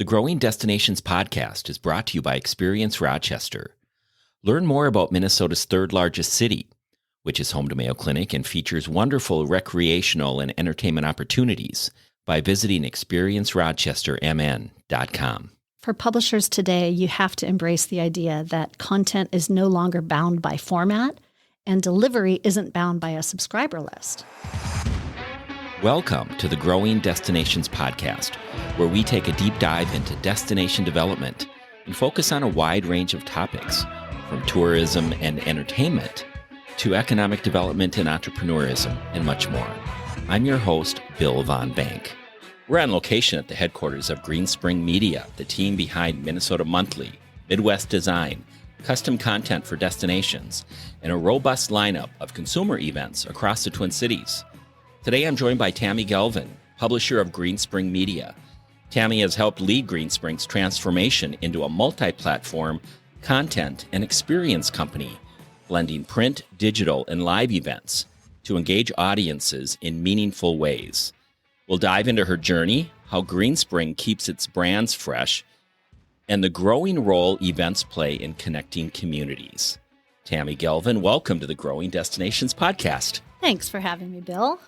The Growing Destinations podcast is brought to you by Experience Rochester. Learn more about Minnesota's third largest city, which is home to Mayo Clinic and features wonderful recreational and entertainment opportunities by visiting experiencerochestermn.com. For publishers today, you have to embrace the idea that content is no longer bound by format and delivery isn't bound by a subscriber list. Welcome to the Growing Destinations podcast, where we take a deep dive into destination development and focus on a wide range of topics, from tourism and entertainment to economic development and entrepreneurism, and much more. I'm your host, Bill Von Bank. We're on location at the headquarters of Greenspring Media, the team behind Minnesota Monthly, Midwest Design, custom content for destinations, and a robust lineup of consumer events across the Twin Cities. Today, I'm joined by Tammy Galvin, publisher of Greenspring Media. Tammy has helped lead Greenspring's transformation into a multi-platform content and experience company, blending print, digital, and live events to engage audiences in meaningful ways. We'll dive into her journey, how Greenspring keeps its brands fresh, and the growing role events play in connecting communities. Tammy Galvin, welcome to the Growing Destinations podcast. Thanks for having me, Bill.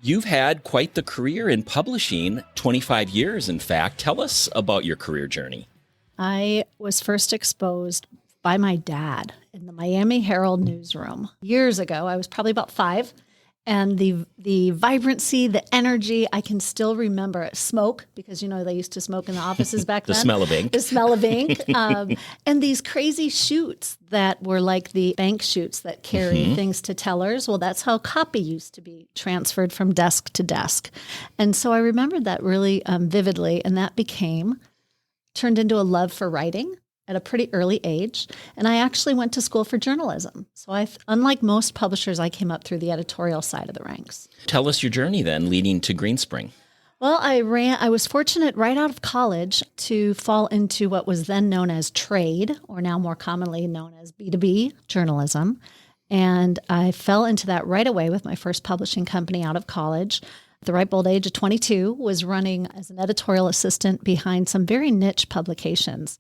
You've had quite the career in publishing, 25 years, in fact. Tell us about your career journey. I was first exposed by my dad in the Miami Herald newsroom years ago. I was probably about 5. And the vibrancy, the energy, I can still remember smoke, because, you know, they used to smoke in the offices back then. The smell of ink. The smell of ink. And these crazy chutes that were like the bank chutes that carry things to tellers. Well, that's how copy used to be transferred from desk to desk. And so I remembered that really vividly, and that turned into a love for writing at a pretty early age. And I actually went to school for journalism. So unlike most publishers, I came up through the editorial side of the ranks. Tell us your journey then, leading to Greenspring. Well, I was fortunate right out of college to fall into what was then known as trade, or now more commonly known as B2B journalism. And I fell into that right away with my first publishing company out of college. At the ripe old age of 22, was running as an editorial assistant behind some very niche publications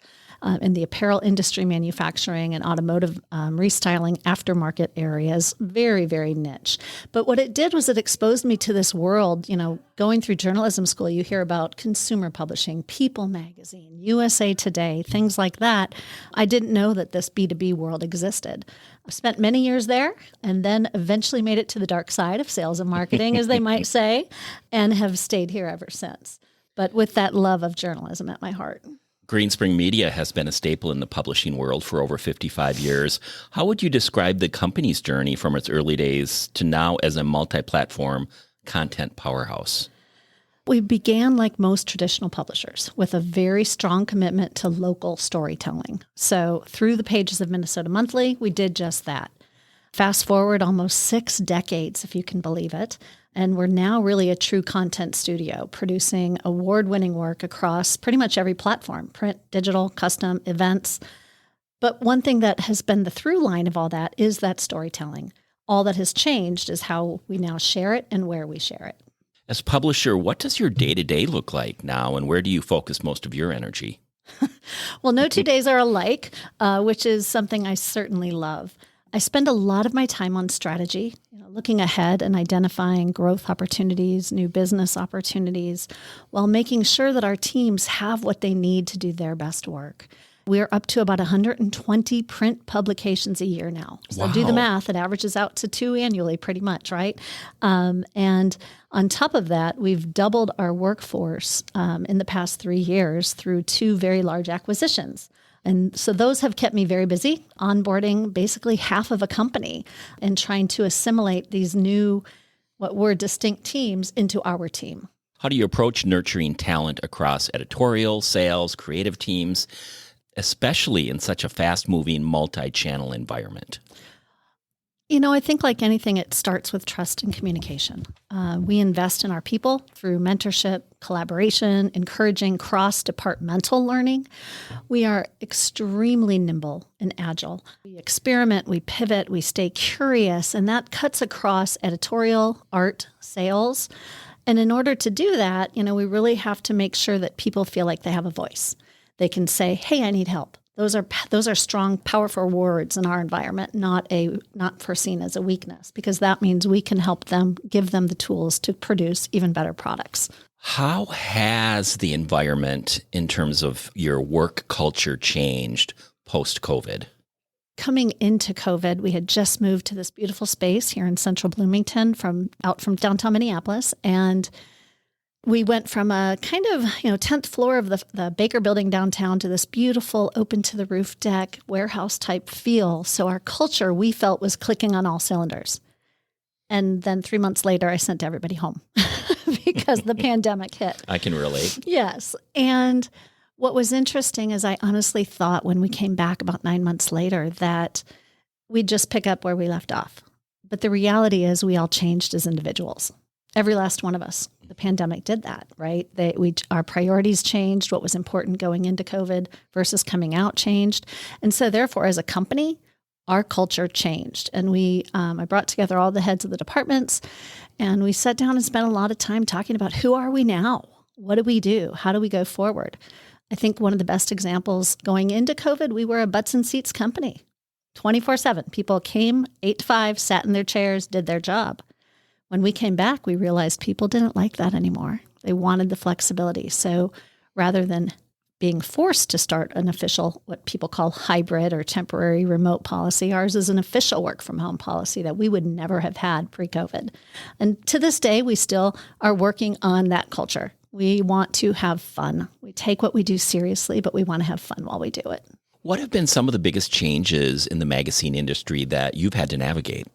in the apparel industry, manufacturing, and automotive restyling aftermarket areas. Very, very niche. But what it did was it exposed me to this world. You know, going through journalism school, you hear about consumer publishing, People Magazine, USA Today, things like that. I didn't know that this B2B world existed. I spent many years there, and then eventually made it to the dark side of sales and marketing, as they might say, and have stayed here ever since. But with that love of journalism at my heart. Greenspring Media has been a staple in the publishing world for over 55 years. How would you describe the company's journey from its early days to now as a multi-platform content powerhouse? We began like most traditional publishers with a very strong commitment to local storytelling. So through the pages of Minnesota Monthly, we did just that. Fast forward almost 6 decades, if you can believe it. And we're now really a true content studio, producing award-winning work across pretty much every platform, print, digital, custom, events. But one thing that has been the through line of all that is that storytelling. All that has changed is how we now share it and where we share it. As publisher, what does your day-to-day look like now, and where do you focus most of your energy? Well, no 2 days are alike, which is something I certainly love. I spend a lot of my time on strategy, looking ahead and identifying growth opportunities, new business opportunities, while making sure that our teams have what they need to do their best work. We're up to about 120 print publications a year now. So do the math. It averages out to 2 annually pretty much, right? And on top of that, we've doubled our workforce in the past 3 years through 2 very large acquisitions. And so those have kept me very busy, onboarding basically half of a company and trying to assimilate these new, what were distinct teams, into our team. How do you approach nurturing talent across editorial, sales, creative teams, especially in such a fast-moving, multi-channel environment? You know, I think like anything, it starts with trust and communication. We invest in our people through mentorship, collaboration, encouraging cross-departmental learning. We are extremely nimble and agile. We experiment, we pivot, we stay curious, and that cuts across editorial, art, sales. And in order to do that, we really have to make sure that people feel like they have a voice. They can say, hey, I need help. Those are strong, powerful words in our environment, not foreseen as a weakness, because that means we can help them, give them the tools to produce even better products. How has the environment in terms of your work culture changed post-COVID? Coming into COVID, we had just moved to this beautiful space here in central Bloomington out from downtown Minneapolis. And we went from a kind of, 10th floor of the Baker building downtown to this beautiful open to the roof deck, warehouse type feel. So our culture, we felt, was clicking on all cylinders. And then 3 months later, I sent everybody home because the pandemic hit. I can relate. Yes. And what was interesting is I honestly thought when we came back about 9 months later that we'd just pick up where we left off. But the reality is we all changed as individuals. Every last one of us. The pandemic did that, right? Our priorities changed. What was important going into COVID versus coming out changed. And so therefore, as a company, our culture changed. And I brought together all the heads of the departments, and we sat down and spent a lot of time talking about who are we now? What do we do? How do we go forward? I think one of the best examples going into COVID, we were a butts and seats company, 24/7. People came 8 to 5, sat in their chairs, did their job. When we came back, we realized people didn't like that anymore. They wanted the flexibility. So rather than being forced to start an official, what people call hybrid or temporary remote policy, ours is an official work from home policy that we would never have had pre-COVID. And to this day, we still are working on that culture. We want to have fun. We take what we do seriously, but we want to have fun while we do it. What have been some of the biggest changes in the magazine industry that you've had to navigate?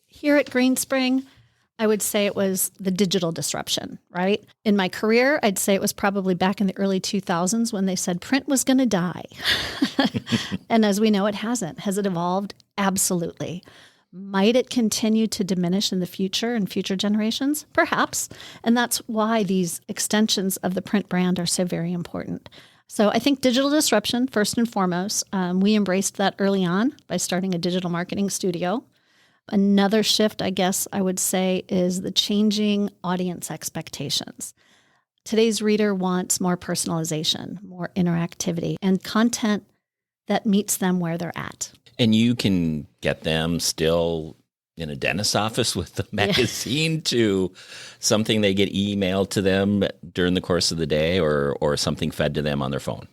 Here at Greenspring, I would say it was the digital disruption, right? In my career, I'd say it was probably back in the early 2000s when they said print was going to die. And as we know, it hasn't. Has it evolved? Absolutely. Might it continue to diminish in the future and future generations? Perhaps. And that's why these extensions of the print brand are so very important. So I think digital disruption, first and foremost, we embraced that early on by starting a digital marketing studio. Another shift, I guess I would say, is the changing audience expectations. Today's reader wants more personalization, more interactivity, and content that meets them where they're at. And you can get them still in a dentist's office with the magazine to something they get emailed to them during the course of the day or something fed to them on their phone.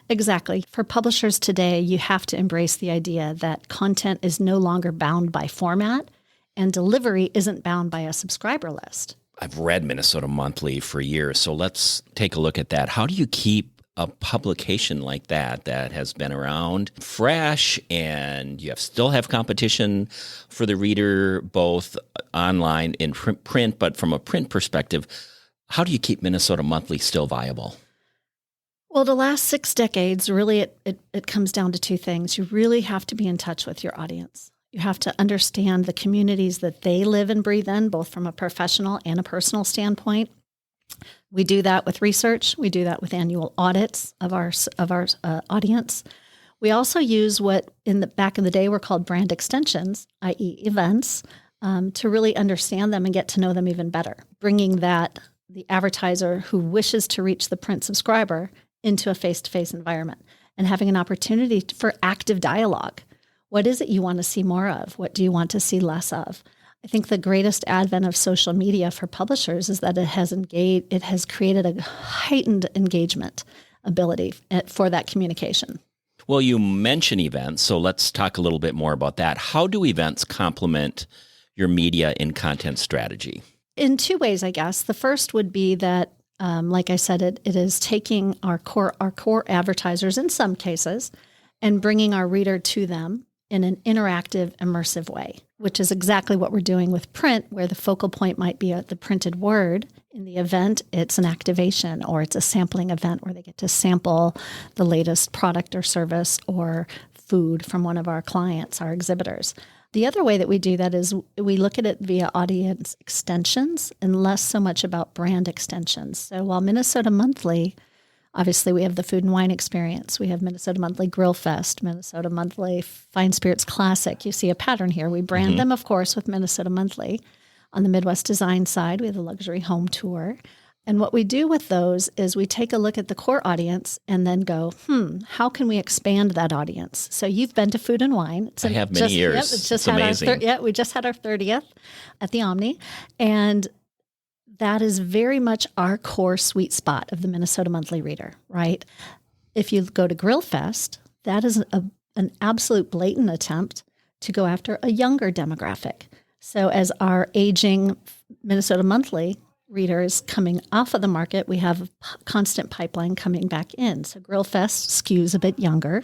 Exactly. For publishers today, you have to embrace the idea that content is no longer bound by format and delivery isn't bound by a subscriber list. I've read Minnesota Monthly for years, so let's take a look at that. How do you keep a publication like that has been around fresh and you still have competition for the reader, both online and print, but from a print perspective, how do you keep Minnesota Monthly still viable? Well, the last 6 decades, really, it comes down to 2 things. You really have to be in touch with your audience. You have to understand the communities that they live and breathe in, both from a professional and a personal standpoint. We do that with research. We do that with annual audits of our audience. We also use what back in the day were called brand extensions, i.e. events, to really understand them and get to know them even better, bringing the advertiser who wishes to reach the print subscriber into a face-to-face environment and having an opportunity for active dialogue. What is it you want to see more of? What do you want to see less of? I think the greatest advent of social media for publishers is that it has created a heightened engagement ability for that communication. Well, you mentioned events, so let's talk a little bit more about that. How do events complement your media and content strategy? In 2 ways, I guess. The first would be that, like I said, it is taking our core advertisers in some cases and bringing our reader to them in an interactive, immersive way, which is exactly what we're doing with print, where the focal point might be the printed word. In the event, it's an activation or it's a sampling event where they get to sample the latest product or service or food from one of our clients, our exhibitors. The other way that we do that is we look at it via audience extensions and less so much about brand extensions. So while Minnesota Monthly, obviously we have the Food and Wine Experience, we have Minnesota Monthly Grill Fest, Minnesota Monthly Fine Spirits Classic. You see a pattern here. We brand them, of course, with Minnesota Monthly. On the Midwest Design side, we have the luxury home tour. And what we do with those is we take a look at the core audience and then go, how can we expand that audience? So you've been to Food and Wine. I have many years. Yep, it's amazing. We just had our 30th at the Omni. And that is very much our core sweet spot of the Minnesota Monthly Reader, right? If you go to Grill Fest, that is an absolute blatant attempt to go after a younger demographic. So as our aging Minnesota Monthly readers coming off of the market, we have a constant pipeline coming back in. So Grill Fest skews a bit younger.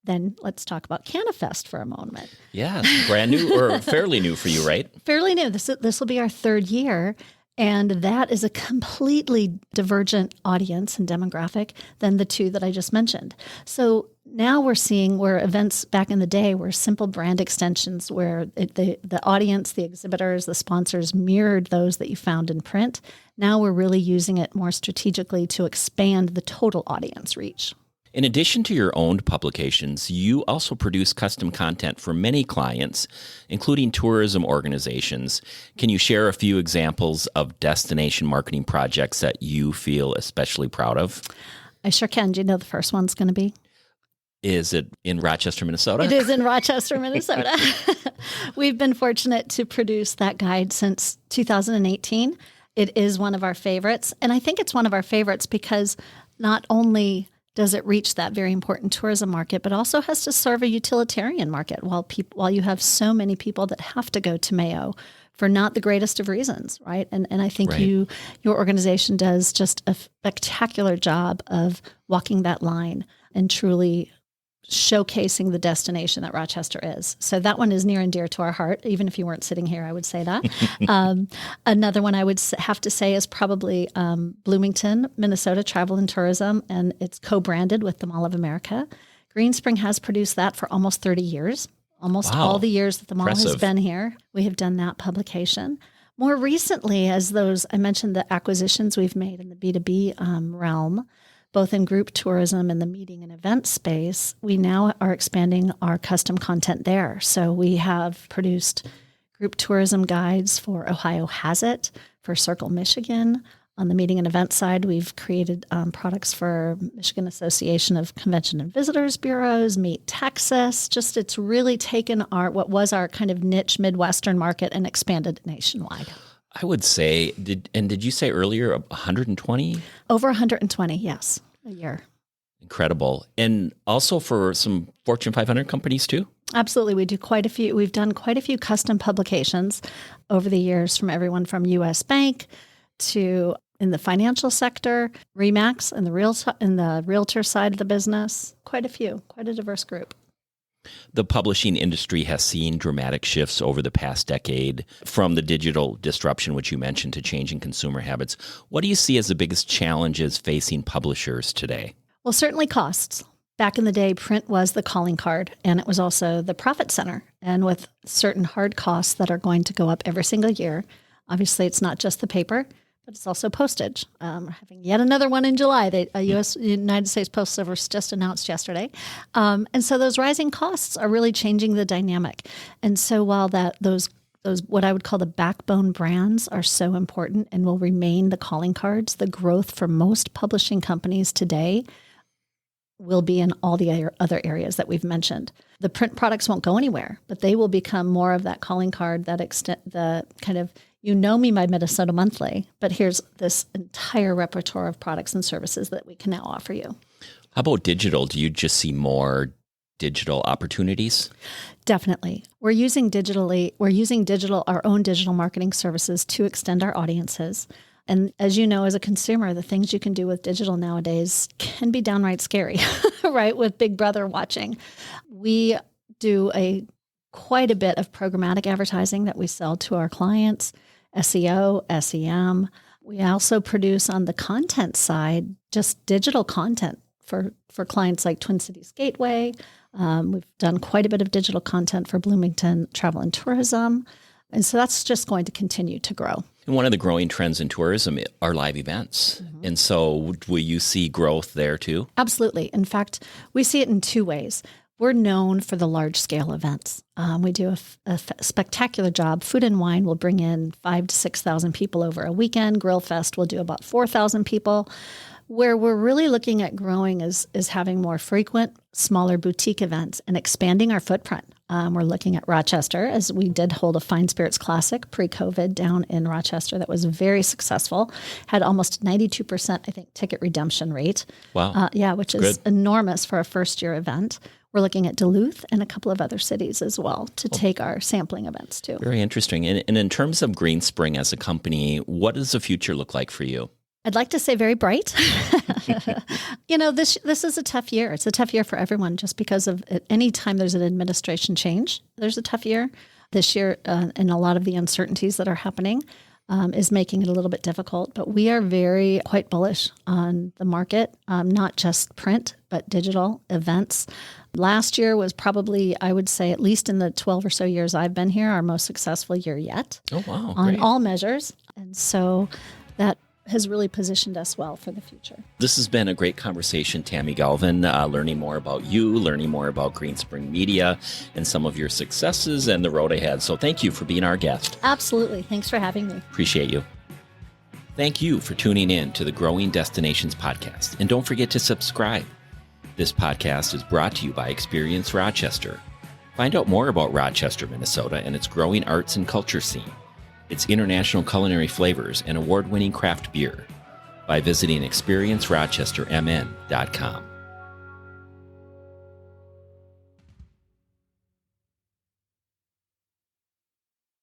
Then let's talk about CannaFest for a moment. Yeah, brand new or fairly new for you, right? Fairly new. This will be our third year. And that is a completely divergent audience and demographic than the two that I just mentioned. So now we're seeing where events back in the day were simple brand extensions where the audience, the exhibitors, the sponsors mirrored those that you found in print. Now we're really using it more strategically to expand the total audience reach. In addition to your owned publications, you also produce custom content for many clients, including tourism organizations. Can you share a few examples of destination marketing projects that you feel especially proud of? I sure can. Do you know the first one's going to be? Is it in Rochester, Minnesota? It is in Rochester, Minnesota. We've been fortunate to produce that guide since 2018. It is one of our favorites. And I think it's one of our favorites because not only does it reach that very important tourism market, but also has to serve a utilitarian market while you have so many people that have to go to Mayo for not the greatest of reasons, right? And I think Right. your organization does just a spectacular job of walking that line and truly showcasing the destination that Rochester is. So that one is near and dear to our heart. Even if you weren't sitting here, I would say that. Another one I would have to say is probably Bloomington, Minnesota Travel and Tourism, and it's co-branded with the Mall of America. Greenspring has produced that for almost 30 years. Almost Wow. all the years that the mall has Impressive. been here, we have done that publication. More recently, I mentioned the acquisitions we've made in the B2B realm, both in group tourism and the meeting and event space, we now are expanding our custom content there. So we have produced group tourism guides for Ohio Has It, for Circle Michigan. On the meeting and event side, we've created products for Michigan Association of Convention and Visitors Bureaus, Meet Texas. It's really taken what was our kind of niche Midwestern market and expanded it nationwide. I would say, did you say earlier 120? Over 120, yes, a year. Incredible. And also for some Fortune 500 companies too? Absolutely. We've done quite a few custom publications over the years from everyone from US Bank to in the financial sector, RE/MAX in the realtor side of the business, quite a diverse group. The publishing industry has seen dramatic shifts over the past decade, from the digital disruption, which you mentioned, to changing consumer habits. What do you see as the biggest challenges facing publishers today? Well, certainly costs. Back in the day, print was the calling card, and it was also the profit center. And with certain hard costs that are going to go up every single year, obviously it's not just the paper, but it's also postage. We're having yet another one in July. The United States Postal Service just announced yesterday. And so those rising costs are really changing the dynamic. And so while those what I would call the backbone brands are so important and will remain the calling cards, the growth for most publishing companies today will be in all the other areas that we've mentioned. The print products won't go anywhere, but they will become more of that calling card, that extent, the kind of, you know me, my Minnesota Monthly, but here's this entire repertoire of products and services that we can now offer you. How about digital? Do you just see more digital opportunities? Definitely. We're using our own digital marketing services to extend our audiences. And as you know, as a consumer, the things you can do with digital nowadays can be downright scary, right? With Big Brother watching. We do quite a bit of programmatic advertising that we sell to our clients, SEO, SEM. We also produce on the content side, just digital content for clients like Twin Cities Gateway. We've done quite a bit of digital content for Bloomington Travel and Tourism. And so that's just going to continue to grow. And one of the growing trends in tourism are live events. Mm-hmm. And so will you see growth there too? Absolutely. In fact, we see it in two ways. we're known for the large-scale events. We do a spectacular job. Food and Wine will bring in 5,000 to 6,000 people over a weekend. Grill Fest will do about 4,000 people. Where we're really looking at growing is having more frequent, smaller boutique events and expanding our footprint. We're looking at Rochester, as we did hold a Fine Spirits Classic pre-COVID down in Rochester that was very successful, had almost 92%, I think, ticket redemption rate. Wow. Which is enormous for a first-year event. We're looking at Duluth and a couple of other cities as well to take our sampling events to. Very interesting. And in terms of Greenspring as a company, what does the future look like for you? I'd like to say very bright. This is a tough year. It's a tough year for everyone just because of any time there's an administration change, there's a tough year. This year, and a lot of the uncertainties that are happening is making it a little bit difficult. But we are quite bullish on the market, not just print, but digital events. Last year was probably, I would say, at least in the 12 or so years I've been here, our most successful year yet. Oh, wow. On Great. all measures. And so that has really positioned us well for the future. This has been a great conversation, Tammy Galvin, learning more about you, learning more about Greenspring Media and some of your successes and the road ahead. So thank you for being our guest. Absolutely. Thanks for having me. Appreciate you. Thank you for tuning in to the Growing Destinations podcast. And don't forget to subscribe. This podcast is brought to you by Experience Rochester. Find out more about Rochester, Minnesota and its growing arts and culture scene, its international culinary flavors, and award-winning craft beer by visiting experiencerochestermn.com.